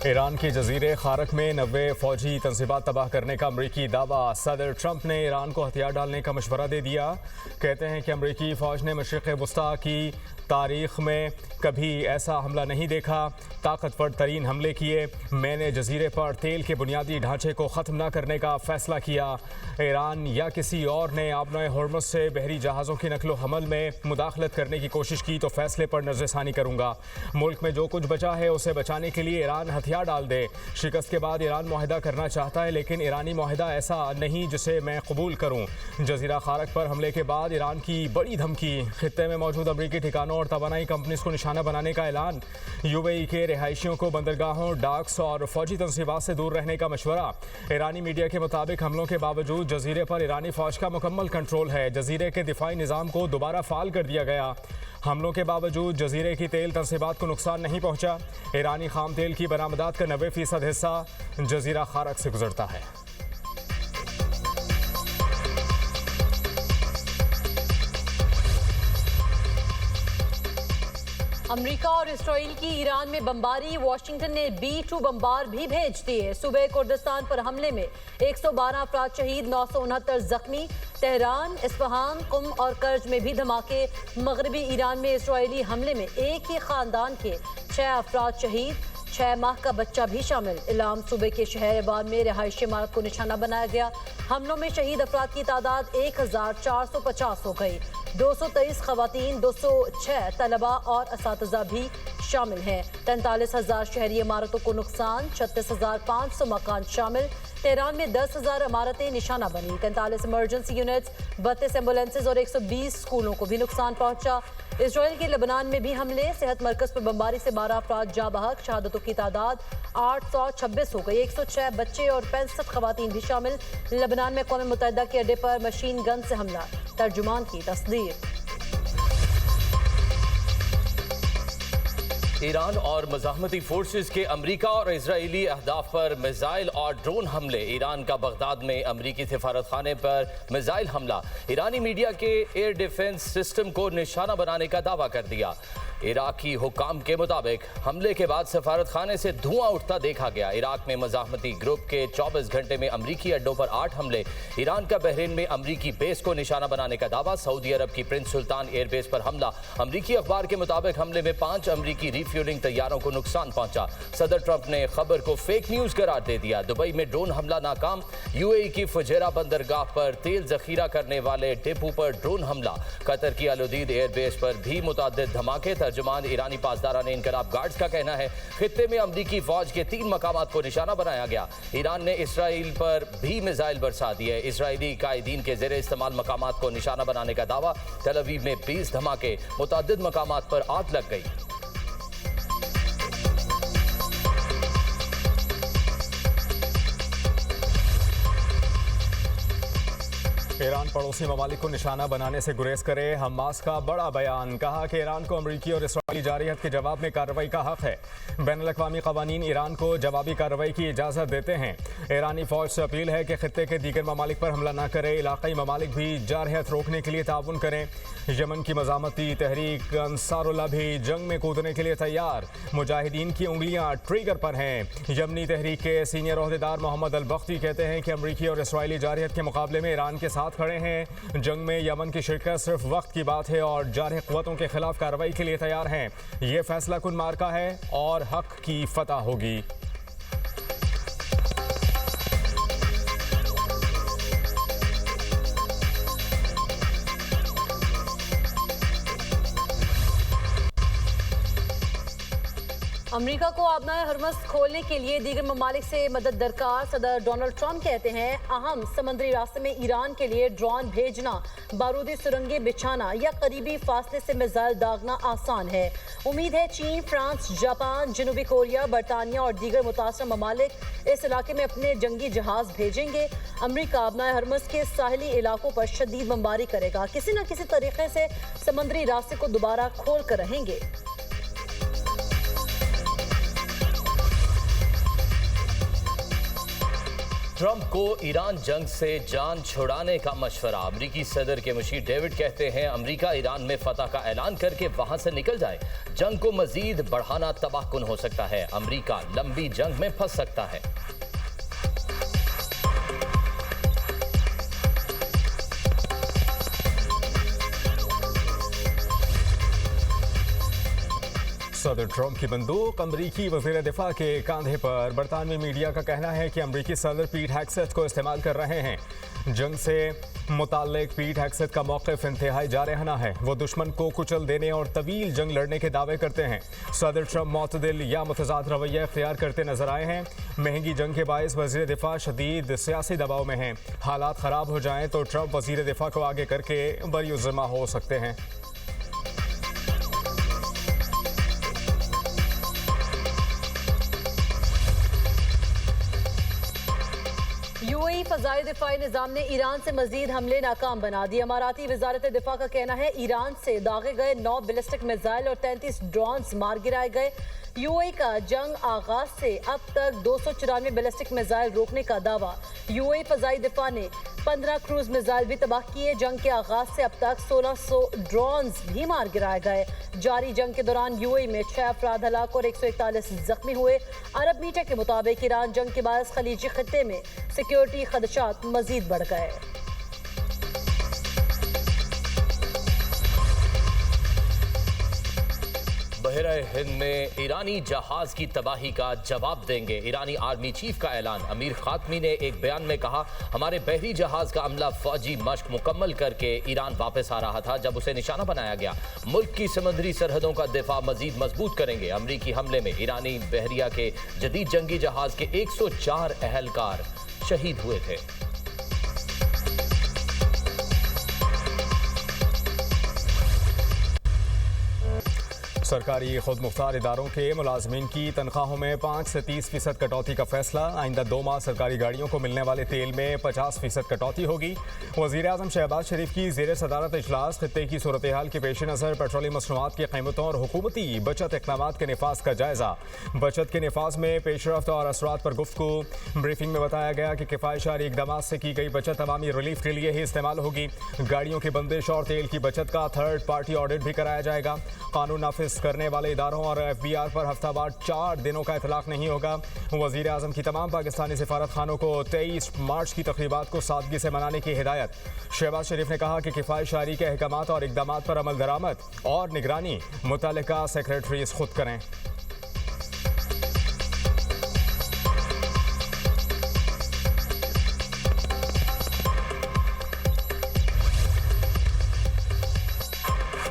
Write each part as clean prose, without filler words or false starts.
Iran के जजीरे खारक में 90 फौजी तंजीबात तबाह करने का अमरीकी दावा। सदर ट्रंप ने ईरान को हथियार डालने का मशवरा दे दिया। कहते हैं कि अमरीकी फ़ौज ने मशरिक़ वस्ता की तारीख़ में कभी ऐसा हमला नहीं देखा। ताकतवर तरीन हमले किए। मैंने जजीरे पर तेल के बुनियादी ढांचे को ख़त्म न करने का फ़ैसला किया। ईरान या किसी और ने आबनाए होर्मुज़ से बहरी जहाज़ों की नकलो हमल में मुदाखलत करने की कोशिश की तो फ़ैसले पर नज़रसानी करूँगा। मुल्क में जो कुछ बचा है उसे बचाने के लिए ईरान हथियार डाल दे। शिकस्त के बाद ईरान मुआहदा करना चाहता है, लेकिन ईरानी मुआहदा ऐसा नहीं जिसे मैं कबूल करूँ। जजीरा खारक पर हमले के बाद ईरान की बड़ी धमकी। खित्ते में मौजूद अमरीकी ठिकानों और तवानाई कंपनीज को निशाना बनाने का ऐलान। यूएई के रिहायशियों को बंदरगाहों, डाक्स और फौजी तंसीबात से दूर रहने का मशवरा। ईरानी मीडिया के मुताबिक हमलों के बावजूद जजीरे पर ईरानी फौज का मुकम्मल कंट्रोल है। जजीरे के दिफाई निज़ाम को दोबारा फाल कर दिया गया। हमलों के बावजूद जजीरे की तेल तंसीबात को नुकसान नहीं पहुंचा। ईरानी खाम तेल की बरामदात का 90% हिस्सा जजीरा खारक से गुजरता है। अमेरिका और इसराइल की ईरान में बमबारी। वाशिंगटन ने B-2 बमबार भी भेज दिए। सूबे कुर्दिस्तान पर हमले में 112 अफराद शहीद, 969 जख्मी। तेहरान, इस्फहान, कुम और कर्ज में भी धमाके। मगरबी ईरान में इसराइली हमले में एक ही खानदान के 6 अफराद शहीद, 6 माह का बच्चा भी शामिल। इलाम सूबे के शहर बार में रिहायशी इमारत को निशाना बनाया गया। हमलों में शहीद अफराद की तादाद 1450 हो गई। 223 खवातीन, 206 तलबा और असातिज़ा भी शामिल हैं। 43,000 शहरी इमारतों को नुकसान, 36,500 मकान शामिल। तेहरान में 10,000 इमारतें निशाना बनी। 43 इमरजेंसी यूनिट्स, 32 एम्बुलेंसेज और 120 स्कूलों को भी नुकसान पहुंचा। इसराइल के लेबनान में भी हमले। सेहत मरकज पर बमबारी से 12 अफराद जा बहक। शहादतों की तादाद 826 हो गई। 106 बच्चे और 65 खवातीन भी शामिल। लेबनान में क़ौम मुत्तहिदा के अड्डे पर मशीन गन से हमला। तर्जुमान की तस्दीक। ईरान और मज़ाहमती फोर्सेस के अमरीका और इजरायली अहदाफ पर मिसाइल और ड्रोन हमले। ईरान का बगदाद में अमरीकी सफारत खाने पर मिसाइल हमला। ईरानी मीडिया के एयर डिफेंस सिस्टम को निशाना बनाने का दावा कर दिया। इराकी हुकाम के मुताबिक हमले के बाद सफारत खाने से धुआं उठता देखा गया। इराक में मज़ाहमती ग्रुप के 24 घंटे में अमरीकी अड्डों पर 8 हमले। ईरान का बहरीन में अमरीकी बेस को निशाना बनाने का दावा। सऊदी अरब की प्रिंस सुल्तान एयरबेस पर हमला। अमरीकी अखबार के मुताबिक हमले में 5 अमरीकी रिफ्यूलिंग तैयारों को नुकसान पहुंचा। सदर ट्रंप ने खबर को फेक न्यूज करार दे दिया। दुबई में ड्रोन हमला नाकाम। यूएई की फुजैरा बंदरगाह पर तेल जखीरा करने वाले डिपो पर ड्रोन हमला। कतर की अल उदीद एयरबेस पर भी मुतअद्दिद धमाके। तर्जुमान ईरानी पासदारान इनकलाब गार्ड्स का कहना है खित्ते में अमरीकी फौज के 3 मकामात को निशाना बनाया गया। ईरान ने इसराइल पर भी मिसाइल बरसा दिए। इसराइली कायदीन के ज़ेरे इस्तेमाल मकामात को निशाना बनाने का दावा। तल अवीव में 20 धमाके। मुतअद्दिद मकामात पर आग लग गई। ईरान पड़ोसी ममालिक को निशाना बनाने से गुरेज करे। हमास का बड़ा बयान। कहा कि ईरान को अमरीकी और इसराइली जारहियत के जवाब में कार्रवाई का हक है। बैनुल-अक़वामी क़वानीन ईरान को जवाबी कार्रवाई की इजाज़त देते हैं। ईरानी फ़ौज से अपील है कि खित्ते के दीगर ममालिक पर हमला न करे। इलाक़ाई ममालिक भी जारहियत रोकने के लिए ताउन करें। यमन की मज़ामती तहरीक अंसारुल्लाह भी जंग में कूदने के लिए तैयार। मुजाहिदीन की उंगलियाँ ट्रिगर पर हैं। यमनी तहरीक के सीनियर ओहदेदार मोहम्मद अल बख्ती कहते हैं कि अमरीकी और इसराइली जारहियत के मुकाबले में ईरान के साथ खड़े हैं। जंग में यमन की शिरकत सिर्फ वक्त की बात है और जारह क़ुव्वतों के खिलाफ कार्रवाई के लिए तैयार हैं। ये फैसला कुन मार्का है और हक की फतह होगी। अमेरिका को आबनाए हरमस खोलने के लिए दीगर ममालिक से मदद दरकार। सदर डोनाल्ड ट्रंप कहते हैं अहम समंदरी रास्ते में ईरान के लिए ड्रोन भेजना, बारूदी सुरंगें बिछाना या करीबी फासले से मिसाइल दागना आसान है। उम्मीद है चीन, फ्रांस, जापान, जनूबी कोरिया, बरतानिया और दीगर मुतासर ममालिक इस इलाके में अपने जंगी जहाज भेजेंगे। अमेरिका आबनाए हरमस के साहिली इलाकों पर शदीद बमबारी करेगा। किसी न किसी तरीके से समंदरी रास्ते को दोबारा खोल कर रहेंगे। ट्रंप को ईरान जंग से जान छुड़ाने का मशवरा। अमरीकी सदर के मुशीर डेविड कहते हैं अमरीका ईरान में फतह का ऐलान करके वहां से निकल जाए। जंग को मजीद बढ़ाना तबाहकुन हो सकता है। अमेरिका लंबी जंग में फंस सकता है। सदर ट्रंप की बंदूक अमरीकी वज़ीर दिफा के कंधे पर। बरतानवी मीडिया का कहना है कि अमरीकी सदर पीट हेग्सेथ को इस्तेमाल कर रहे हैं। जंग से मुताल्लिक पीट हेग्सेथ का मौक़िफ़ इंतहाई जारहाना है। वो दुश्मन को कुचल देने और तवील जंग लड़ने के दावे करते हैं। सदर ट्रंप मुतदिल या मुतज़ाद रवैया इख्तियार करते नजर आए हैं। महंगी जंग के बायस वज़ीर दिफा शदीद सियासी दबाव में हैं। हालात ख़राब हो जाएं तो ट्रंप वज़ीर दिफा को आगे करके बरीउज़्ज़िम्मा हो सकते हैं। यूएई फ़ज़ाई दिफ़ाई निज़ाम ने ईरान से मज़ीद हमले नाकाम बना दिए। अमाराती वज़ारत दिफ़ा का कहना है ईरान से दागे गए 9 बैलिस्टिक मिसाइल और 33 ड्रोन्स मार गिराए गए। यूएई का जंग आगाज से अब तक 294 बैलिस्टिक मिसाइल रोकने का दावा। यूएई फ़ज़ाई दिफ़ा ने 15 क्रूज मिसाइल भी तबाह किए। जंग के आगाज से अब तक 1600 ड्रोन्स भी मार गिराए गए। जारी जंग के दौरान यूएई में 6 अफराद हलाक और 141 जख्मी हुए। अरब मीडिया के मुताबिक ईरान जंग के बाद खलीजी खित्ते में सिक्योरिटी खदशात मजीद बढ़ गए। बहरा हिंद में ईरानी जहाज की तबाही का जवाब देंगे। ईरानी आर्मी चीफ का ऐलान। अमीर खातमी ने एक बयान में कहा, हमारे बहरी जहाज का अमला फौजी मश्क मुकम्मल करके ईरान वापस आ रहा था जब उसे निशाना बनाया गया। मुल्क की समुद्री सरहदों का दिफा मजीद मजबूत करेंगे। अमरीकी हमले में ईरानी बहरिया के जदीद जंगी जहाज के 104 अहलकार शहीद हुए थे। सरकारी खुद मुख्तार इदारों के मुलाजमीन की तनख्वाहों में 5 से 30% कटौती का फैसला। आइंदा 2 माह सरकारी गाड़ियों को मिलने वाले तेल में 50% कटौती होगी। वज़ीर आज़म शहबाज शरीफ की ज़ेर सदारत इजलास। खित्ते की सूरत हाल के पेश नज़र पेट्रोलियम मसनूआत की कीमतों और हुकूमती बचत इक़दाम के निफाज का जायज़ा। बचत के निफाज में पेशरफ्त और असरात पर गुफ्तगू। ब्रीफिंग में बताया गया कि किफ़ायतशारी इक़दाम से की गई बचत अवामी रिलीफ के लिए ही इस्तेमाल होगी। गाड़ियों की बंदिश और तेल की बचत का थर्ड पार्टी ऑडिट भी कराया जाएगा। कानून नाफिज करने वाले इदारों और FBR पर हफ्तावार 4 दिनों का इतलाक नहीं होगा। वज़ीर आज़म की तमाम पाकिस्तानी सिफारत खानों को 23 मार्च की तक़रीबात को सादगी से मनाने की हिदायत। शहबाज शरीफ ने कहा कि किफ़ायतशारी के अहकामात और इक़दामात पर अमल दरामद और निगरानी मुतल्लिका सेक्रेटरीज खुद करें।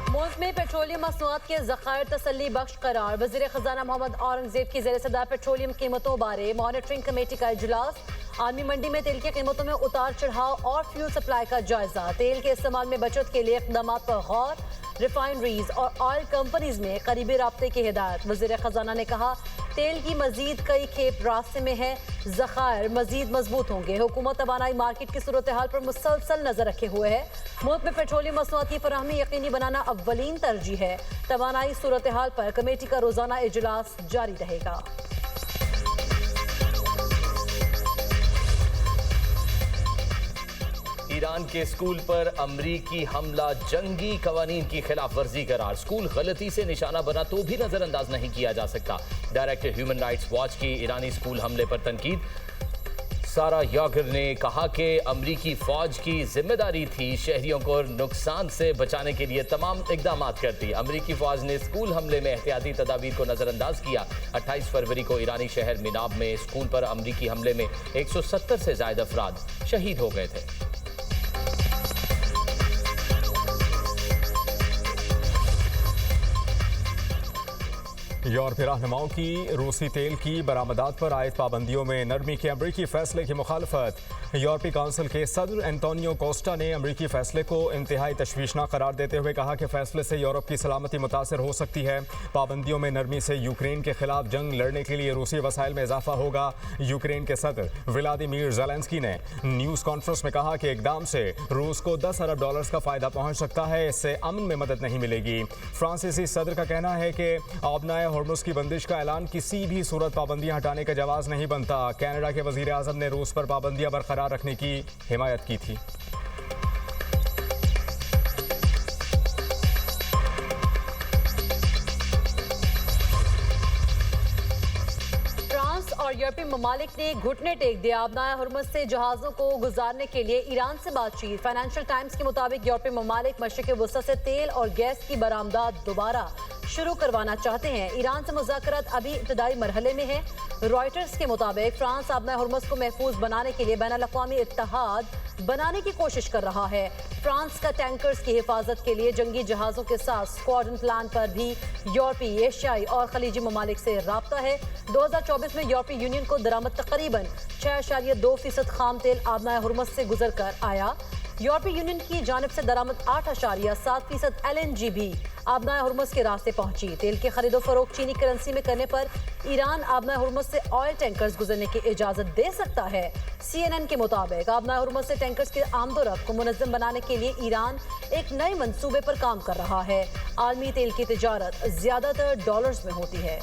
मुल्क में पेट्रोलियम मसनूआत के ज़खायर तसल्ली बख्श करार। वज़ीर ख़जाना मोहम्मद औरंगज़ेब की ज़ेर सदारत पेट्रोलियम कीमतों बारे मॉनिटरिंग कमेटी का इजलास। आर्मी मंडी में तेल की कीमतों में उतार चढ़ाव और फ्यूल सप्लाई का जायजा। तेल के इस्तेमाल में बचत के लिए इक़दाम पर गौर। रिफाइनरीज और ऑयल कंपनीज में करीबी राब्ते की हिदायत। वज़ीर ख़जाना ने कहा, तेल की मजीद कई खेप रास्ते में है। ज़खायर मजीद मजबूत होंगे। हुकूमत तवानाई मार्केट की सूरत हाल पर मुसलसल नजर रखे हुए है। मुल्क में पेट्रोलियम मसनूआत की फराहमी यकीनी बनाना अव्वलीन तरजीह है। तवानाई सूरत हाल पर कमेटी का रोजाना इजलास जारी रहेगा। ईरान के स्कूल पर अमरीकी हमला जंगी कवानीन की खिलाफ वर्जी करार। स्कूल गलती से निशाना बना तो भी नजरअंदाज नहीं किया जा सकता। डायरेक्टर ह्यूमन राइट्स वॉच की ईरानी स्कूल हमले पर तनकीद। सारा यागर ने कहा कि अमरीकी फौज की जिम्मेदारी थी शहरियों को नुकसान से बचाने के लिए तमाम इकदाम करती। अमरीकी फौज ने स्कूल हमले में एहतियाती तदाबीर को नजरअंदाज किया। 28 फरवरी को ईरानी शहर मिनाब में स्कूल पर अमरीकी हमले में 170 से ज्यादा अफराद शहीद हो गए थे। यूरोपीय रहनुमाओं की रूसी तेल की बरामदात पर आयद पाबंदियों में नरमी के अमरीकी फैसले की मुखालफत। यूरोपीय काउंसिल के सदर एंटोनियो कोस्टा ने अमरीकी फैसले को इंतहाई तशवीशनाक करार देते हुए कहा कि फैसले से यूरोप की सलामती मुतासर हो सकती है। पाबंदियों में नरमी से यूक्रेन के खिलाफ जंग लड़ने के लिए रूसी वसाइल में इजाफा होगा। यूक्रेन के सदर व्लादिमीर ज़ेलेंस्की ने न्यूज़ कॉन्फ्रेंस में कहा कि इकदाम से रूस को $10 अरब का फायदा पहुंच सकता है। इससे अमन में मदद नहीं मिलेगी। फ्रांसीसी सदर का कहना है कि आबनाए हॉर्मुज़ की बंदिश का ऐलान किसी भी सूरत पाबंदियां हटाने का जवाज़ नहीं बनता। कनाडा के वज़ीर आज़म ने रूस पर पाबंदियां बरकरार रखने की हिमायत की थी। और यूरोपीय ममालिक ने घुटने टेक दिया। आबनाए हुर्मुज़ से जहाज़ों को गुजारने के लिए ईरान से बातचीत। फाइनेंशियल टाइम्स के मुताबिक यूरोपीय ममालिक मशरिक़ वुस्ता से तेल और गैस की बरामदात दोबारा शुरू करवाना चाहते हैं। ईरान से मुज़ाकरात अभी इब्तदाई मरहले में है। रॉयटर्स के मुताबिक फ्रांस आबनाए हुर्मुज़ को महफूज बनाने के लिए बैनुल-अक़वामी इत्तेहाद बनाने की कोशिश कर रहा है। फ्रांस का टैंकर्स की हिफाजत के लिए जंगी जहाज़ों के साथ स्क्वाड्रन प्लान पर भी यूरोपीय, एशियाई और खलीजी ममालिक से राब्ता है। 2024 में यूरोपीय यूनियन को दरामद तकरीबन 6.2% खाम तेल आबनाए हुर्मुज़ से गुजर कर आया। यूरोपीय यूनियन की जानिब से दरामद 8.7% LNG भी आबनाए हुर्मुज़ के रास्ते पहुंची। तेल की खरीदो फरोख्त चीनी करेंसी में करने पर ईरान आबनाए हुर्मुज़ से ऑयल टैंकर्स गुजरने की इजाज़त दे सकता है। CNN के मुताबिक आबनाए हुर्मुज़ से टैंकर्स के आमदोरफ्त को मुनज़्ज़म बनाने के लिए ईरान एक नए मंसूबे पर काम कर रहा है। आलमी तेल की तिजारत ज़्यादातर डॉलर्स में होती है।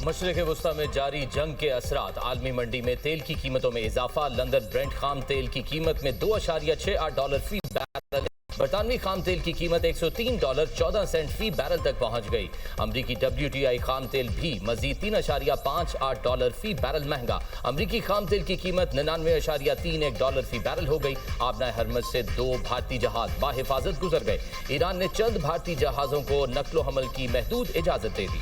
मशरिक़ वुस्ता में जारी जंग के असरात। आलमी मंडी में तेल की कीमतों में इजाफा। लंदन ब्रेंट खाम तेल की कीमत में $2.68 फी बैरल। बरतानवी खाम तेल की कीमत $103.14 फी बैरल तक पहुंच गई। अमरीकी WTI खाम तेल भी मजीद $3.58 फी बैरल महंगा। अमरीकी खाम तेल की कीमत $99.31 फी बैरल हो गई। आबनाए हुर्मुज़ से 2 भारतीय जहाज बाहिफाजत गुजर गए। ईरान ने चंद भारतीय जहाज़ों को नकलो हमल की महदूद इजाजत दे दी।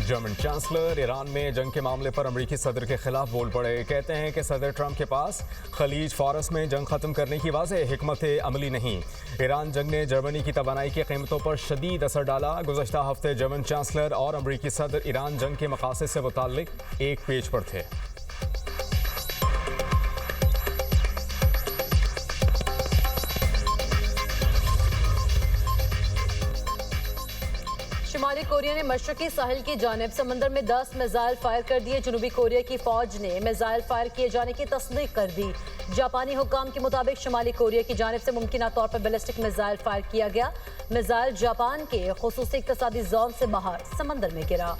जर्मन चांसलर ईरान में जंग के मामले पर अमरीकी सदर के खिलाफ बोल पड़े। कहते हैं कि सदर ट्रंप के पास खलीज फारस में जंग खत्म करने की वाज़ेह हिकमत अमली नहीं। ईरान जंग ने जर्मनी की तवानाई की कीमतों पर शदीद असर डाला। गुज़श्ता हफ्ते जर्मन चांसलर और अमरीकी सदर ईरान जंग के मकासद से मुताल्लिक एक पेज पर थे। शुमाली कोरिया ने मशरकी साहिल की जानिब समंदर में 10 मिसाइल फायर कर दिए। जनूबी कोरिया की फौज ने मिसाइल फायर किए जाने की तस्दीक कर दी। जापानी हुक्काम के मुताबिक शुमाली कोरिया की जानिब से मुमकिन तौर पर बैलिस्टिक मिसाइल फायर किया गया। मिसाइल जापान के खुसूसी इक़्तिसादी जोन से बाहर समंदर में गिरा।